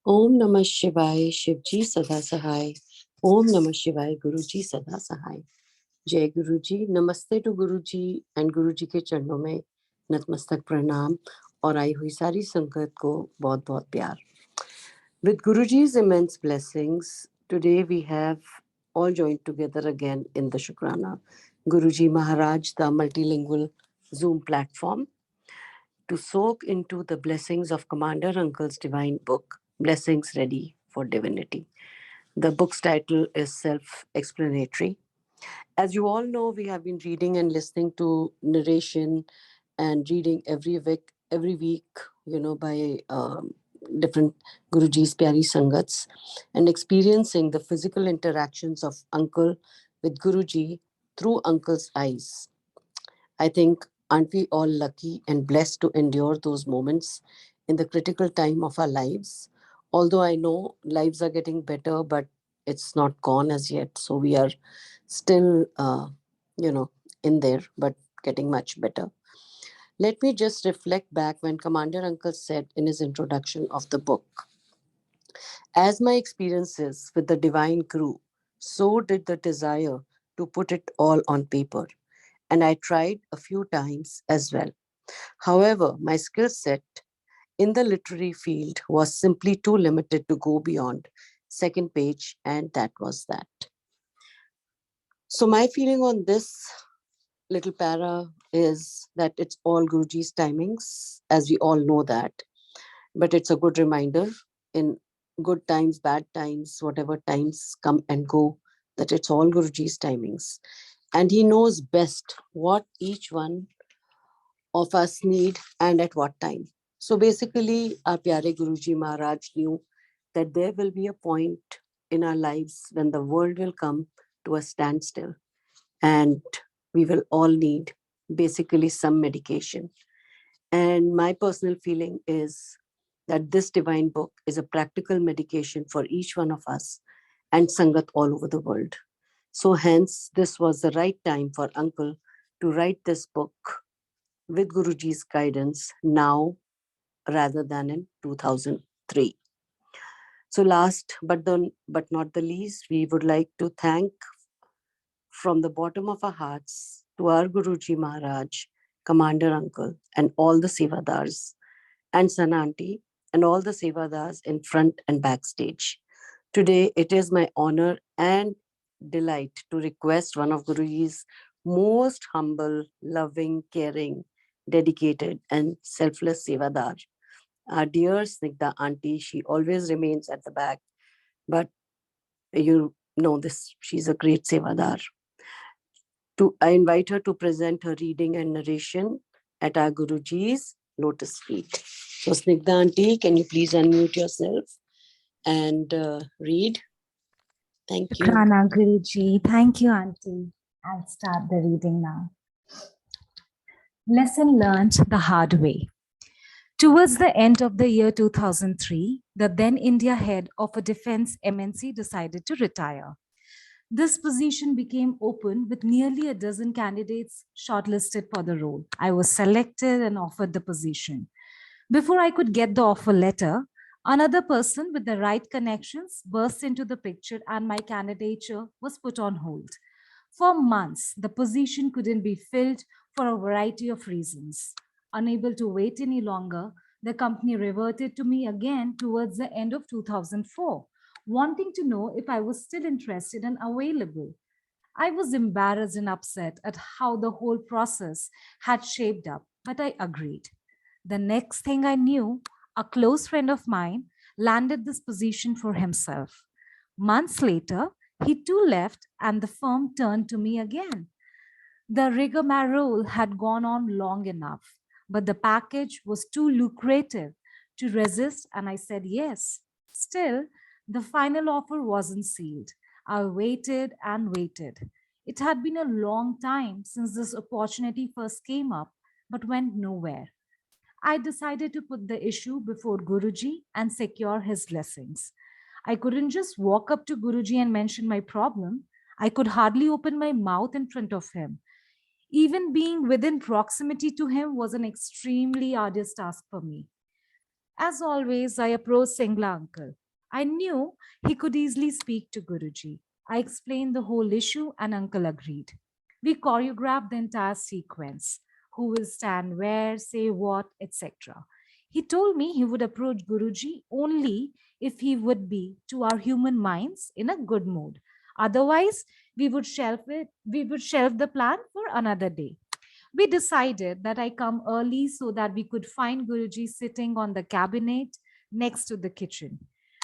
Om Namah Shivaya, Shivji Sada Sahai. Om Namah Shivaya, Guruji Sada Sahai. जय गुरु जी। नमस्ते to Guru ji and गुरु जी के चरणों में नतमस्तक प्रणाम और आई हुई सारी संगत को बहुत बहुत प्यार। With Guruji's immense blessings, today we have all joined together again in the Shukrana Guruji Maharaj, the multilingual Zoom platform, to soak into the blessings of Commander Uncle's divine book, Blessings Ready for Divinity. The book's title is self-explanatory. As you all know, we have been reading and listening to narration and reading every week, by different Guruji's Pyari Sangats, and experiencing the physical interactions of Uncle with Guruji through Uncle's eyes. I think, aren't we all lucky and blessed to endure those moments in the critical time of our lives? Although I know lives are getting better, but it's not gone as yet. So we are still, in there, but getting much better. Let me just reflect back when Commander Uncle said in his introduction of the book, as my experiences with the divine crew, so did the desire to put it all on paper. And I tried a few times as well. However, my skill set in the literary field was simply too limited to go beyond second page, and that was that. So my feeling on this little para is that it's all Guruji's timings, as we all know that. But it's a good reminder in good times, bad times, whatever times come and go, that it's all Guruji's timings. And he knows best what each one of us need and at what time. So basically, our Pyare Guruji Maharaj knew that there will be a point in our lives when the world will come to a standstill and we will all need basically some medication. And my personal feeling is that this divine book is a practical medication for each one of us and Sangat all over the world. So hence, this was the right time for Uncle to write this book with Guruji's guidance now rather than in 2003. So last but not the least, we would like to thank from the bottom of our hearts to our Guruji Maharaj, Commander Uncle, and all the Sevadars, and San Aunty, and all the Sevadars in front and backstage. Today, it is my honor and delight to request one of Guruji's most humble, loving, caring, dedicated, and selfless Sevadar, our dear Snigdha Aunty. She always remains at the back, but you know this, she's a great Sevadar. I invite her to present her reading and narration at our Guruji's lotus feet. So, Snigdha Aunty, can you please unmute yourself and read? Thank you. Shukrana, Guruji. Thank you, Aunty. I'll start the reading now. Lesson learned the hard way. Towards the end of the year 2003, the then India head of a defense MNC decided to retire. This position became open with nearly a dozen candidates shortlisted for the role. I was selected and offered the position. Before I could get the offer letter, another person with the right connections burst into the picture and my candidature was put on hold. For months, the position couldn't be filled for a variety of reasons. Unable to wait any longer, the company reverted to me again towards the end of 2004, wanting to know if I was still interested and available. I was embarrassed and upset at how the whole process had shaped up, but I agreed. The next thing I knew, a close friend of mine landed this position for himself. Months later, he too left and the firm turned to me again. The rigmarole had gone on long enough, but the package was too lucrative to resist, and I said yes. Still, the final offer wasn't sealed. I waited and waited. It had been a long time since this opportunity first came up, but went nowhere. I decided to put the issue before Guruji and secure his blessings. I couldn't just walk up to Guruji and mention my problem. I could hardly open my mouth in front of him. Even being within proximity to him was an extremely arduous task for me. As always, I approached Singla uncle. I knew he could easily speak to Guruji. I explained the whole issue and uncle agreed. We choreographed the entire sequence: who will stand where, say what, etc. He told me he would approach Guruji only if he would be, to our human minds, in a good mood. Otherwise, we would shelve the plan for another day. We decided that I come early so that we could find Guruji sitting on the cabinet next to the kitchen.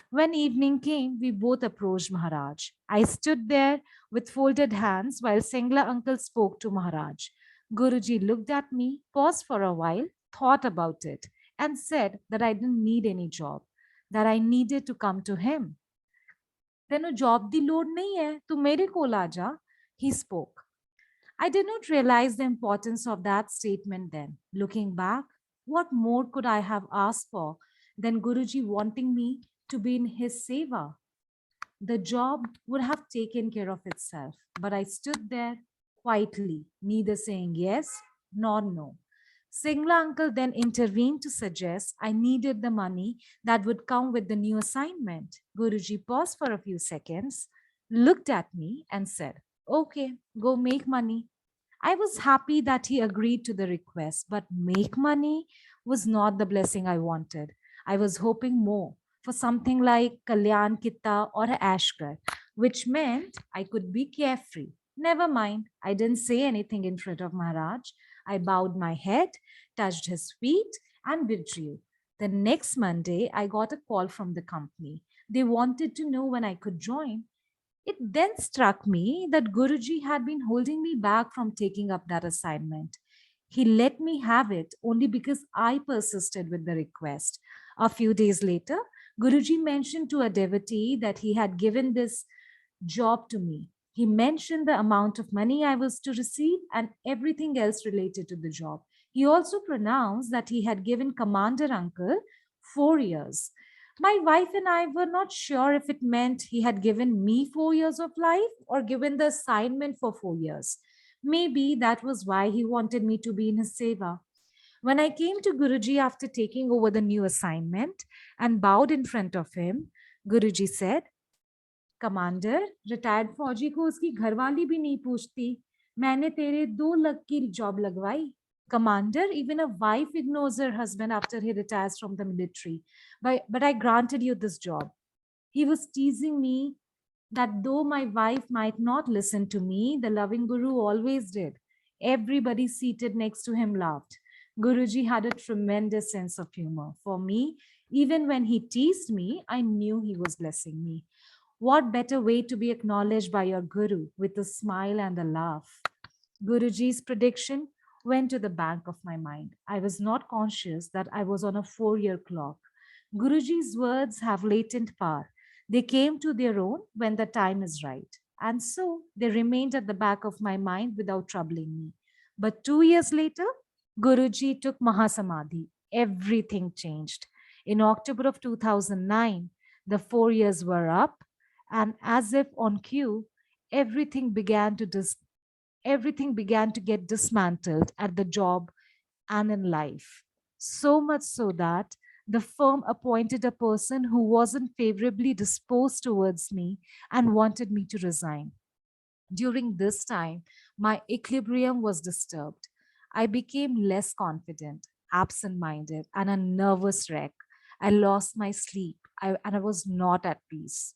When evening came, we both approached Maharaj. I stood there with folded hands while Singla uncle spoke to Maharaj. Guruji looked at me, paused for a while, thought about it, and said that I didn't need any job, that I needed to come to him. ਤੈਨੂੰ job ਦੀ ਲੋੜ ਨਹੀਂ ਹੈ ਤੂੰ ਮੇਰੇ ਕੋਲ ਆ ਜਾ, he spoke. I did not realize the importance of that statement then. Looking back, what more could I have asked for than Guruji wanting me to be in his seva? The job would have taken care of itself, but I stood there quietly, neither saying yes nor no. Singla uncle then intervened to suggest I needed the money that would come with the new assignment. Guruji paused for a few seconds, looked at me, and said, "Okay, go make money." I was happy that he agreed to the request, but make money was not the blessing I wanted. I was hoping more for something like Kalyan Kitta or Ashkar, which meant I could be carefree. Never mind, I didn't say anything in front of Maharaj. I bowed my head, touched his feet, and withdrew. The next Monday, I got a call from the company. They wanted to know when I could join. It then struck me that Guruji had been holding me back from taking up that assignment. He let me have it only because I persisted with the request. A few days later, Guruji mentioned to a devotee that he had given this job to me. He mentioned the amount of money I was to receive and everything else related to the job. He also pronounced that he had given Commander Uncle 4 years. My wife and I were not sure if it meant he had given me 4 years of life or given the assignment for 4 years. Maybe that was why he wanted me to be in his seva. When I came to Guruji after taking over the new assignment and bowed in front of him, Guruji said, "commander, retired फौजी को उसकी घरवाली भी नहीं पूछती, मैंने तेरे 2 लाख की जॉब लगवाई." Commander, even a wife ignores her husband after he retires from the military. But I granted you this job. He was teasing me that though my wife might not listen to me, the loving Guru always did. Everybody seated next to him laughed. Guruji had a tremendous sense of humor. For me, even when he teased me, I knew he was blessing me. What better way to be acknowledged by your Guru with a smile and a laugh? Guruji's prediction went to the bank of my mind. I was not conscious that I was on a 4 year clock. Guruji's words have latent power. They came to their own when the time is right. And so they remained at the back of my mind without troubling me. But 2 years later, Guruji took Mahasamadhi. Everything changed. In October of 2009, the 4 years were up, and as if on cue, everything began to everything began to get dismantled at the job and in life. So much so that the firm appointed a person who wasn't favorably disposed towards me and wanted me to resign. During this time, my equilibrium was disturbed. I became less confident, absent minded, and a nervous wreck. I lost my sleep and I was not at peace.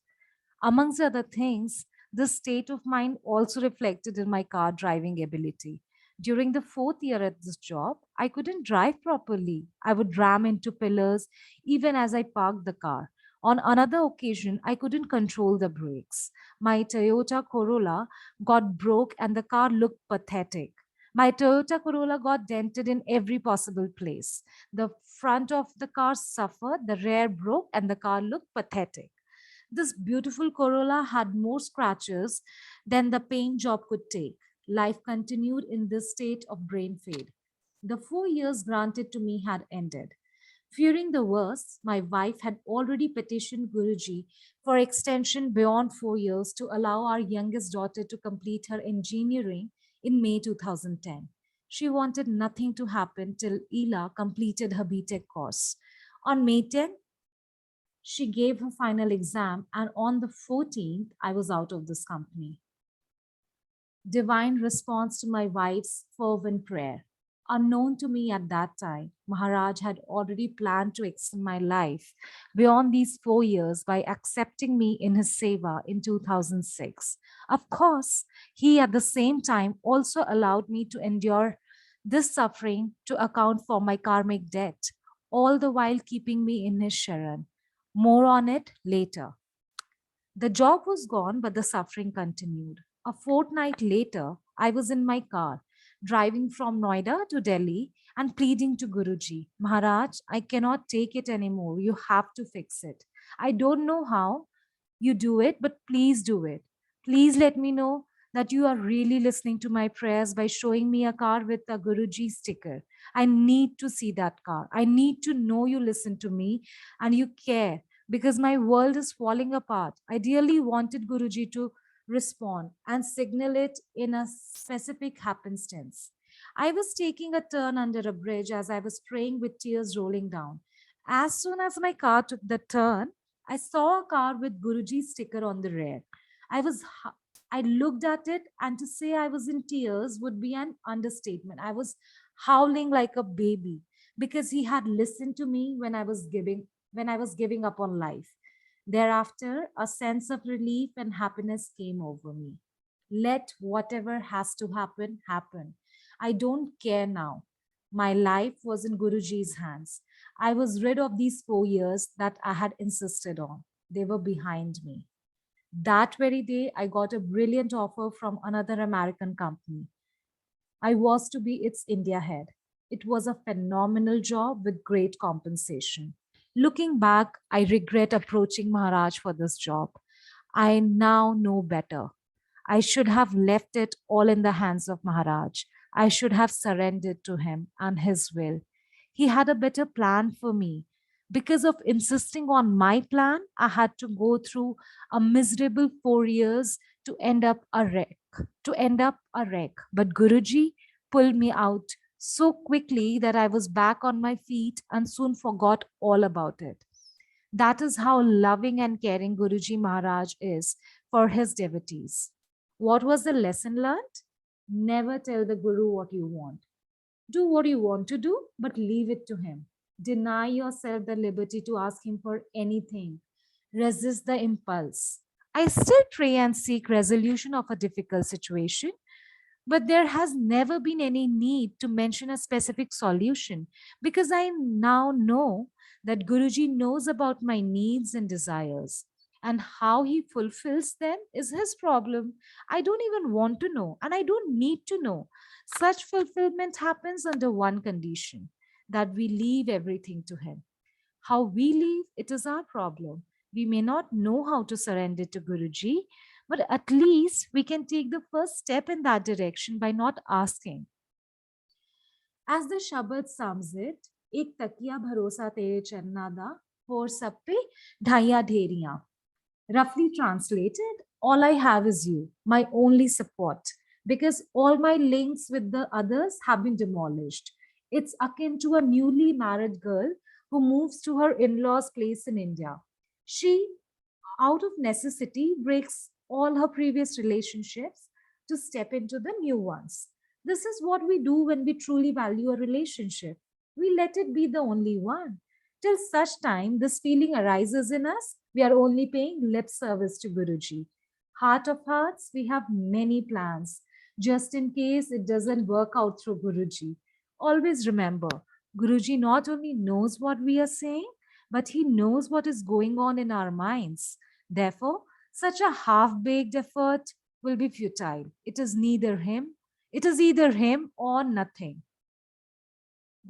Amongst other things, this state of mind also reflected in my car driving ability. During the 4th year at this job, I couldn't drive properly. I would ram into pillars even as I parked the car. On another occasion, I couldn't control the brakes. My Toyota Corolla got broke and the car looked pathetic. My Toyota Corolla got dented in every possible place. The front of the car suffered, the rear broke, and the car looked pathetic. This beautiful Corolla had more scratches than the paint job could take. Life continued in this state of brain fade. The 4 years granted to me had ended. Fearing the worst, my wife had already petitioned Guruji for extension beyond 4 years to allow our youngest daughter to complete her engineering in May 2010. She wanted nothing to happen till Ela completed her BTech course. On May 10th, she gave her final exam, and on the 14th, I was out of this company. Divine response to my wife's fervent prayer. Unknown to me at that time, Maharaj had already planned to extend my life beyond these 4 years by accepting me in his seva in 2006. Of course, he at the same time also allowed me to endure this suffering to account for my karmic debt, all the while keeping me in his Sharan. More on it later. The job was gone, but the suffering continued. A fortnight later, I was in my car, driving from Noida to Delhi and pleading to Guruji, Maharaj, I cannot take it anymore. You have to fix it. I don't know how you do it, but please do it. Please let me know that you are really listening to my prayers by showing me a car with a Guruji sticker. I need to see that car. I need to know you listen to me and you care because my world is falling apart. I dearly wanted Guruji to respond and signal it in a specific happenstance. I was taking a turn under a bridge as I was praying with tears rolling down. As soon as my car took the turn, I saw a car with Guruji sticker on the rear. I was I looked at it, and to say I was in tears would be an understatement. I was howling like a baby because he had listened to me when I was giving up on life. Thereafter, a sense of relief and happiness came over me. Let whatever has to happen happen. I don't care now. My life was in Guruji's hands. I was rid of these 4 years that I had insisted on. They were behind me. That very day, I got a brilliant offer from another American company. I was to be its India head. It was a phenomenal job with great compensation. Looking back, I regret approaching Maharaj for this job. I now know better. I should have left it all in the hands of Maharaj. I should have surrendered to him and his will. He had a better plan for me. Because of insisting on my plan, I had to go through a miserable 4 years to end up a wreck. But Guruji pulled me out so quickly that I was back on my feet and soon forgot all about it. That is how loving and caring Guruji Maharaj is for his devotees. What was the lesson learned? Never tell the Guru what you want. Do what you want to do, but leave it to him. Deny yourself the liberty to ask him for anything. Resist the impulse. I still pray and seek resolution of a difficult situation, but there has never been any need to mention a specific solution because I now know that Guruji knows about my needs and desires. And how he fulfills them is his problem. I don't even want to know, and I don't need to know. Such fulfillment happens under one condition, that we leave everything to him. How we live, it is our problem. We may not know how to surrender to Guruji, but at least we can take the first step in that direction by not asking. As the Shabad sums it, एक तकिया भरोसा तेरे चरना दा, और सब पे ढाइयां ढेरियां. Roughly translated, all I have is you, my only support, because all my links with the others have been demolished. It's akin to a newly married girl who moves to her in law's place in India. She, out of necessity, breaks all her previous relationships to step into the new ones. This is what we do when we truly value a relationship. We let it be the only one. Till such time this feeling arises in us, we are only paying lip service to Guruji. Heart of hearts, we have many plans, just in case it doesn't work out through Guruji. Always remember, Guruji not only knows what we are saying, but he knows what is going on in our minds. Therefore, such a half-baked effort will be futile. It is either him or nothing.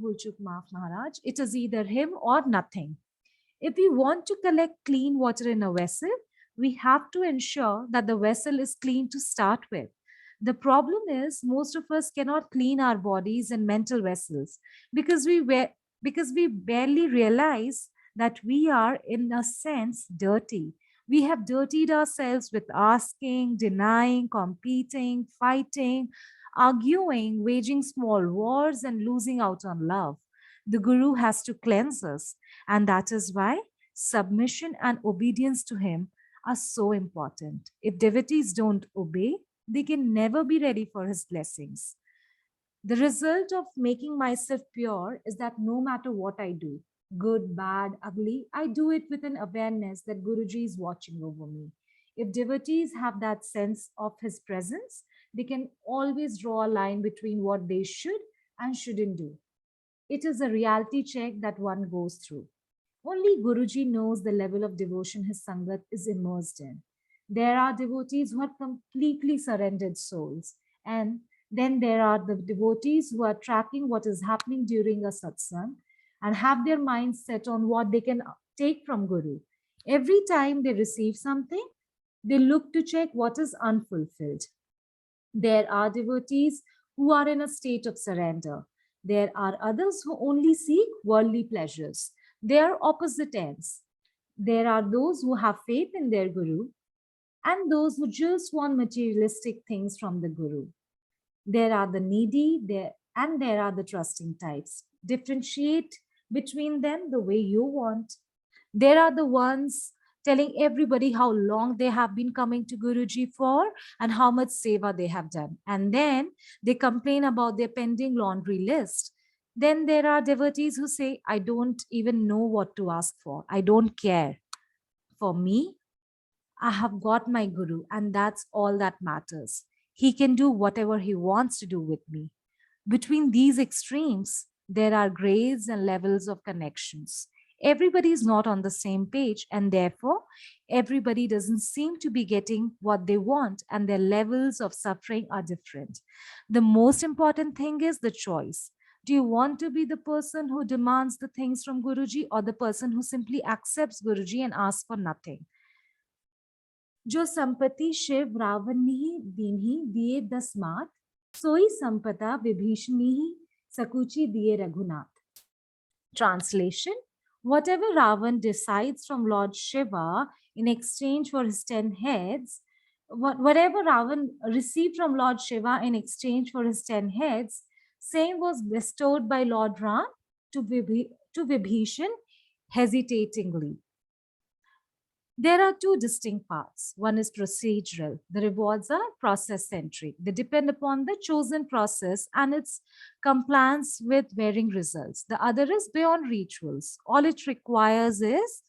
Bhulchuk Maaf Maharaj, it is either him or nothing. If we want to collect clean water in a vessel, we have to ensure that the vessel is clean to start with. The problem is most of us cannot clean our bodies and mental vessels because we barely realize that we are in a sense dirty. We have dirtied ourselves with asking, denying, competing, fighting, arguing, waging small wars, and losing out on love. The Guru has to cleanse us, and that is why submission and obedience to him are so important. If devotees don't obey, they can never be ready for his blessings. The result of making myself pure is that no matter what I do, good, bad, ugly, I do it with an awareness that Guruji is watching over me. If devotees have that sense of his presence, they can always draw a line between what they should and shouldn't do. It is a reality check that one goes through. Only Guruji knows the level of devotion his Sangat is immersed in. There are devotees who are completely surrendered souls, and then there are the devotees who are tracking what is happening during a satsang and have their minds set on what they can take from Guru. Every time they receive something, they look to check what is unfulfilled. There are devotees who are in a state of surrender. There are others who only seek worldly pleasures. They are opposite ends. There are those who have faith in their Guru and those who just want materialistic things from the Guru. There are the needy and there are the trusting types. Differentiate between them the way you want. There are the ones telling everybody how long they have been coming to Guruji for and how much seva they have done. And then they complain about their pending laundry list. Then there are devotees who say, I don't even know what to ask for. I don't care. For me, I have got my Guru, and that's all that matters. He can do whatever he wants to do with me. Between these extremes, there are grades and levels of connections. Everybody is not on the same page, and therefore, everybody doesn't seem to be getting what they want, and their levels of suffering are different. The most important thing is the choice. Do you want to be the person who demands the things from Guruji, or the person who simply accepts Guruji and asks for nothing? जो संपत्ति शिव रावण ही दीन्ही दिए 10 मात, सोई संपदा विभीषणी ही सकुची दिए Raghunath. Translation: whatever Ravan decides from Lord Shiva in exchange for his 10 heads, whatever Ravan received from Lord Shiva in exchange for his 10 heads, same was bestowed by Lord Ram to Vibhishan hesitatingly. There are two distinct paths. One is procedural. The rewards are process centric. They depend upon the chosen process and its compliance with varying results. The other is beyond rituals. All it requires is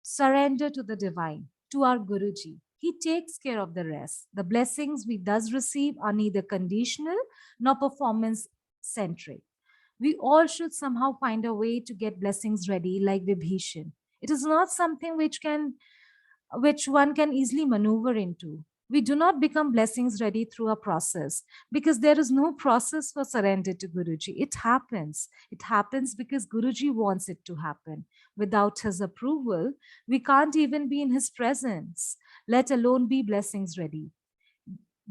surrender to the divine, to our Guruji. He takes care of the rest. The blessings we thus receive are neither conditional nor performance centric. We all should somehow find a way to get blessings ready, like Vibhishan. It is not something which one can easily maneuver into. We do not become blessings ready through a process because there is no process for surrender to Guruji. It happens. It happens because Guruji wants it to happen. Without his approval, we can't even be in his presence, let alone be blessings ready.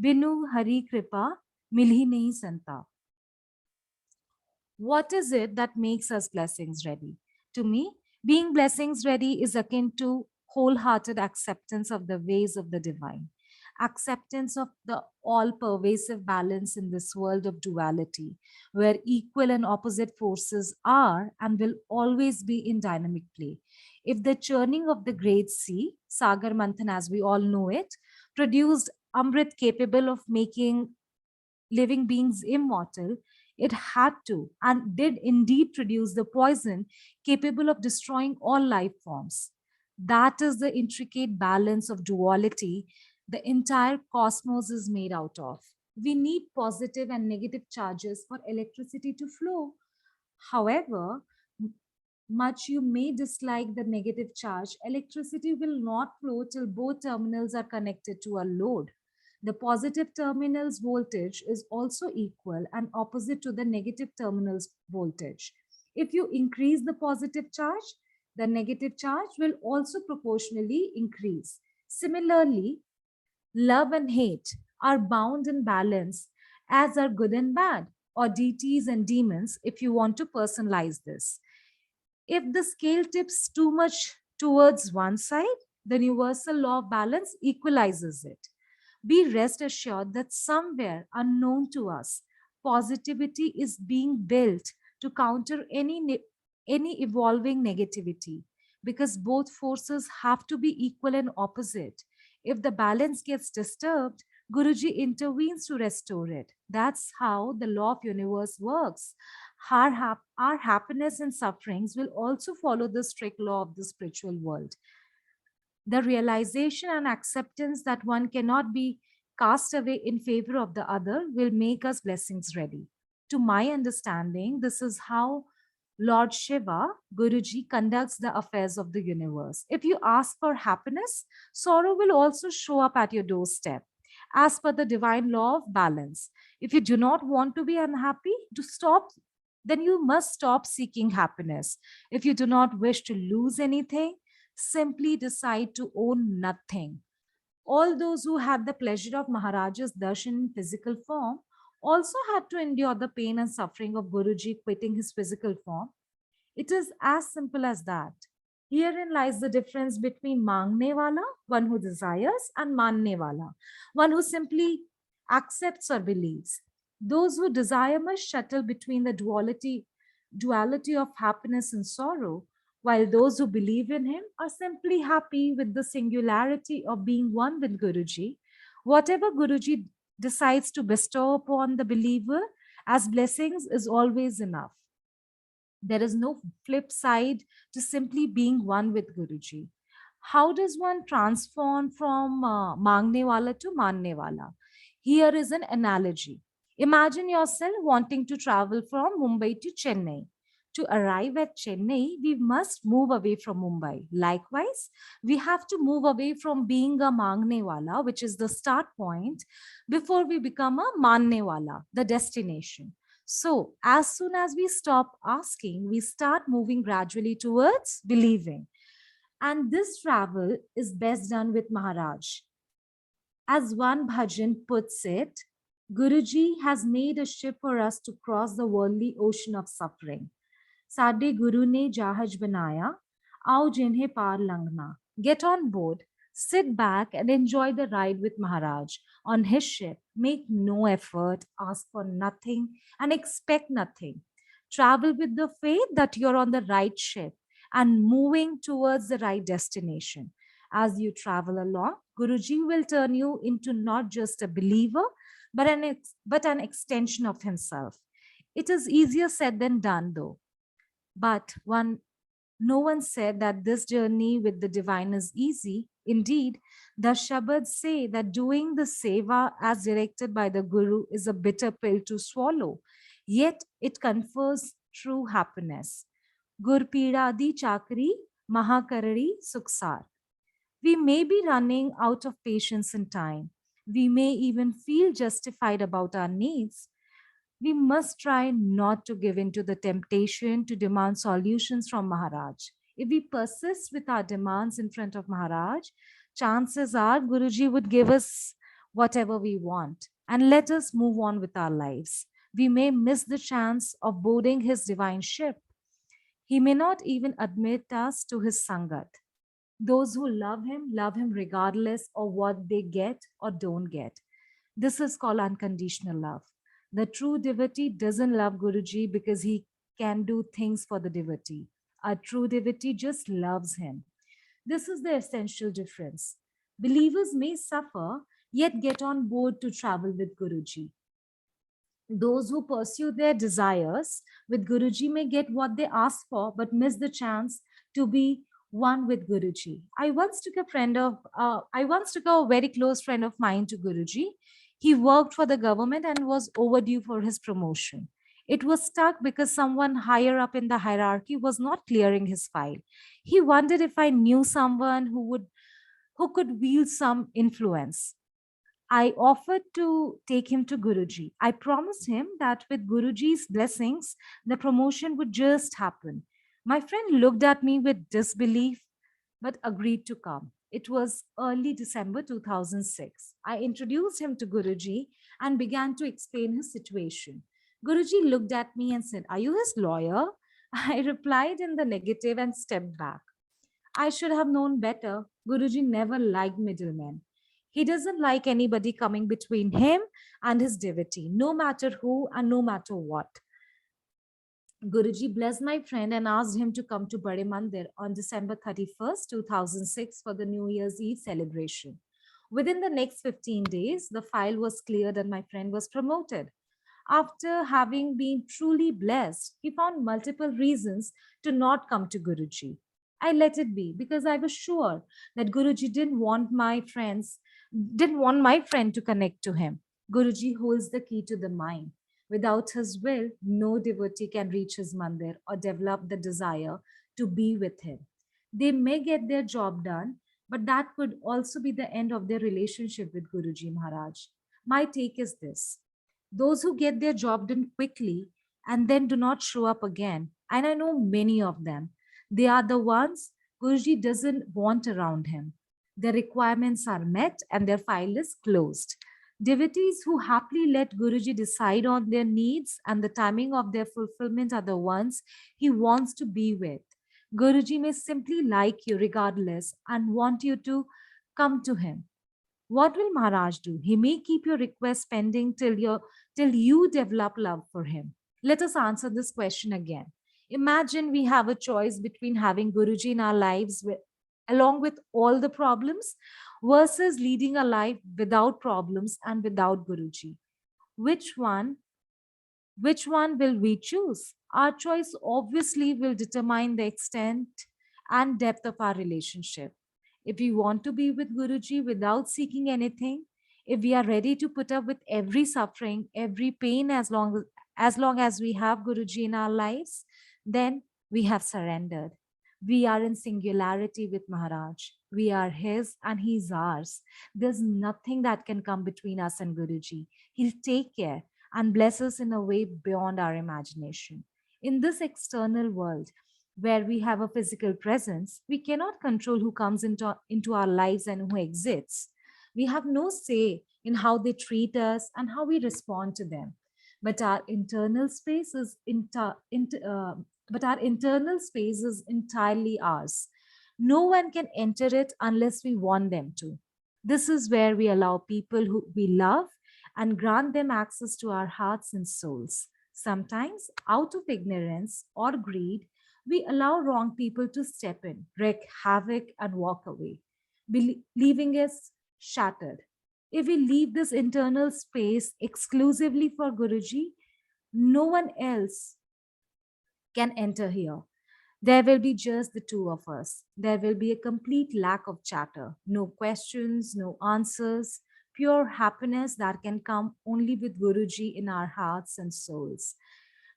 Binu Hari Kripa Milhi Nahi Santa. What is it that makes us blessings ready? To me, being blessings ready is akin to wholehearted acceptance of the ways of the divine, acceptance of the all pervasive balance in this world of duality, where equal and opposite forces are and will always be in dynamic play. If the churning of the great sea, Sagar Manthan as we all know it, produced Amrit capable of making living beings immortal, it had to and did indeed produce the poison capable of destroying all life forms. That is the intricate balance of duality the entire cosmos is made out of. We need positive and negative charges for electricity to flow. However, much you may dislike the negative charge, electricity will not flow till both terminals are connected to a load. The positive terminal's voltage is also equal and opposite to the negative terminal's voltage. If you increase the positive charge, the negative charge will also proportionally increase. Similarly, love and hate are bound in balance, as are good and bad, or deities and demons, if you want to personalize this. If the scale tips too much towards one side, the universal law of balance equalizes it. Be rest assured that somewhere unknown to us, positivity is being built to counter any evolving negativity, because both forces have to be equal and opposite. If the balance gets disturbed, Guruji intervenes to restore it. That's how the law of universe works. Our happiness and sufferings will also follow the strict law of the spiritual world. The realization and acceptance that one cannot be cast away in favor of the other will make us blessings ready. To my understanding, this is how Lord Shiva, Guruji, conducts the affairs of the universe. If you ask for happiness, sorrow will also show up at your doorstep, as per the divine law of balance. If you do not want to be unhappy, then you must stop seeking happiness. If you do not wish to lose anything, simply decide to own nothing. All those who had the pleasure of Maharaja's darshan in physical form also had to endure the pain and suffering of Guruji quitting his physical form. It is as simple as that. Herein lies the difference between mangne wala, one who desires, and manne wala, one who simply accepts or believes. Those who desire must shuttle between the duality of happiness and sorrow, while those who believe in him are simply happy with the singularity of being one with Guruji. Whatever Guruji decides to bestow upon the believer as blessings is always enough. There is no flip side to simply being one with Guruji. How does one transform from Mangne Wala to Manne Wala? Here is an analogy. Imagine yourself wanting to travel from Mumbai to Chennai. To arrive at Chennai, we must move away from Mumbai. Likewise, we have to move away from being a Mangne Wala, which is the start point, before we become a Manne Wala, the destination. So, as soon as we stop asking, we start moving gradually towards believing. And this travel is best done with Maharaj. As one bhajan puts it, Guruji has made a ship for us to cross the worldly ocean of suffering. Sade Guru ne jahaj banaya, aao jinhe paar langna. Get on board, sit back and enjoy the ride with Maharaj on his ship. Make no effort, ask for nothing, and expect nothing. Travel with the faith that you're on the right ship and moving towards the right destination. As you travel along, Guruji will turn you into not just a believer, but an extension of himself. It is easier said than done, though. But no one said that this journey with the divine is easy. Indeed, the Shabads say that doing the seva as directed by the Guru is a bitter pill to swallow, yet it confers true happiness. Gurpiradi chakri mahakarari suksar. We may be running out of patience and time. We may even feel justified about our needs. We must try not to give in to the temptation to demand solutions from Maharaj. If we persist with our demands in front of Maharaj, chances are Guruji would give us whatever we want and let us move on with our lives. We may miss the chance of boarding his divine ship. He may not even admit us to his Sangat. Those who love him regardless of what they get or don't get. This is called unconditional love. The true devotee doesn't love Guruji because he can do things for the devotee. A true devotee just loves him. This is the essential difference. Believers may suffer, yet get on board to travel with Guruji. Those who pursue their desires with Guruji may get what they ask for, but miss the chance to be one with Guruji. I once took a very close friend of mine to Guruji. He worked for the government and was overdue for his promotion. It was stuck because someone higher up in the hierarchy was not clearing his file. He wondered if I knew someone who could wield some influence. I offered to take him to Guruji. I promised him that with Guruji's blessings, the promotion would just happen. My friend looked at me with disbelief but agreed to come. It was early December 2006. I introduced him to Guruji and began to explain his situation. Guruji looked at me and said, "Are you his lawyer?" I replied in the negative and stepped back. I should have known better. Guruji never liked middlemen. He doesn't like anybody coming between him and his devotee, no matter who and no matter what. Guruji blessed my friend and asked him to come to Bade Mandir on December 31st, 2006 for the New Year's Eve celebration. Within the next 15 days, the file was cleared and my friend was promoted. After having been truly blessed, he found multiple reasons to not come to Guruji. I let it be because I was sure that Guruji didn't want my friend to connect to him. Guruji holds the key to the mind. Without his will, no devotee can reach his mandir or develop the desire to be with him. They may get their job done, but that could also be the end of their relationship with Guruji Maharaj. My take is this: those who get their job done quickly and then do not show up again, and I know many of them, they are the ones Guruji doesn't want around him. Their requirements are met and their file is closed. Devotees who happily let Guruji decide on their needs and the timing of their fulfillment are the ones he wants to be with. Guruji may simply like you regardless and want you to come to him. What will Maharaj do? He may keep your request pending till you develop love for him. Let us answer this question again. Imagine we have a choice between having Guruji in our lives along with all the problems versus leading a life without problems and without Guruji. Which one which one will we choose? Our choice obviously will determine the extent and depth of our relationship. If we want to be with Guruji without seeking anything, if we are ready to put up with every suffering, every pain as long as we have Guruji in our lives, then we have surrendered. We are in singularity with Maharaj. We are his and he's ours. There's nothing that can come between us and Guruji. He'll take care and bless us in a way beyond our imagination. In this external world, where we have a physical presence, we cannot control who comes into our lives and who exits. We have no say in how they treat us and how we respond to them. But our internal space is entirely ours. No one can enter it unless we want them to. This is where we allow people who we love and grant them access to our hearts and souls. Sometimes, out of ignorance or greed, we allow wrong people to step in, wreak havoc, and walk away, leaving us shattered. If we leave this internal space exclusively for Guruji, no one else can enter here. There will be just the two of us. There will be a complete lack of chatter, no questions, no answers, pure happiness that can come only with Guruji in our hearts and souls.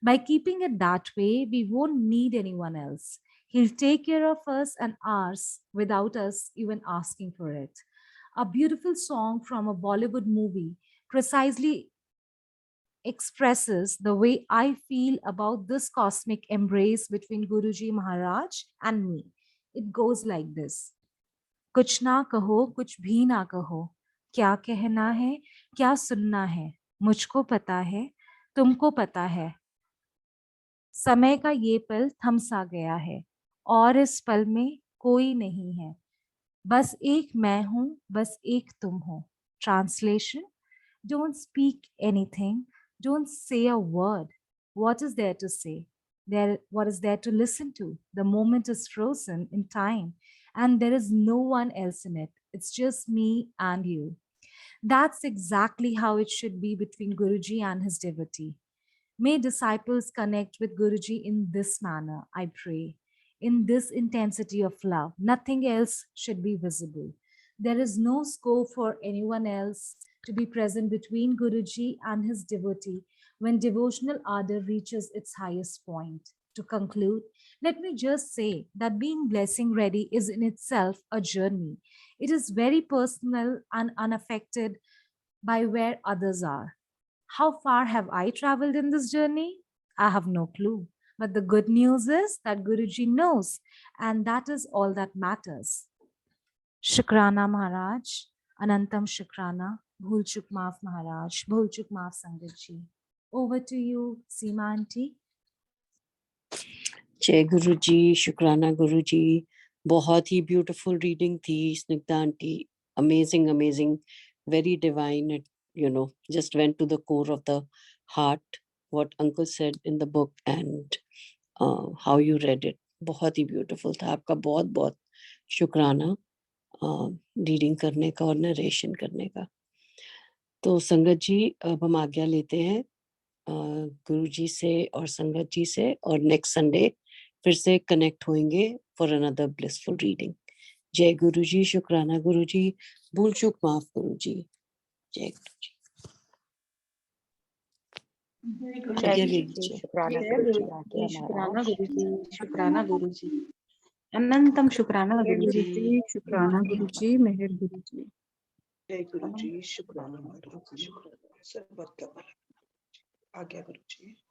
By keeping it that way, we won't need anyone else. He'll take care of us and ours without us even asking for it. A beautiful song from a Bollywood movie precisely expresses the way I feel about this cosmic embrace between Guruji Maharaj and me. It goes like this: कुछ ना कहो कुछ भी ना कहो, क्या कहना है क्या सुनना है, मुझको पता है तुमको पता है, समय का ये पल थम सा गया है और इस पल में कोई नहीं है, बस एक मैं हूं बस एक तुम हो. Translation: don't speak anything, don't say a word. What is there to say? What is there to listen to? The moment is frozen in time and there is no one else in it. It's just me and you. That's exactly how it should be between Guruji and his devotee. May disciples connect with Guruji in this manner, I pray, in this intensity of love. Nothing else should be visible. There is no scope for anyone else to be present between Guruji and his devotee when devotional ardor reaches its highest point. To conclude, let me just say that being blessing ready is in itself a journey. It is very personal and unaffected by where others are. How far have I traveled in this journey? I have no clue. But the good news is that Guruji knows, and that is all that matters. Shukrana Maharaj, Anantam Shukrana, Bhul Chuk Maaf Maharaj, Bhul Chuk Maaf Sangat Ji. Over to you, Seema Aunty. जय गुरु जी, शुक्राना गुरु जी. बहुत ही beautiful reading थी Snigdha aunty. Amazing amazing, very divine. It, you know, just went to the core of the heart, what uncle said in the book. And how you read it, बहुत ही beautiful था। आपका बहुत बहुत शुक्राना रीडिंग करने का और नरेशन करने का। तो संगत जी, अब हम आज्ञा लेते हैं गुरु जी से और संगत जी से, और नेक्स्ट संडे फिर से कनेक्ट होंगे फॉर अनदर ब्लिसफुल रीडिंग। जय गुरु जी, शुक्राना गुरु जी, भूल चूक माफ गुरु जी। जय गुरु जी। आज्ञा ले लीजिए। शुक्राना जय गुरु जी, गुरु आगे जी, हमारा शुक्राना गुरु जी, शुक्राना गुरु जी, अनंतम शुक्राना जय गुरु गुरु जी। जी, शुक्राना गुरु जी, मेहर गुरु जी। जय गुरु जी, शुक्राना गुरु जी, शुक्राना। सर्वत्र आज्ञा गुरु जी।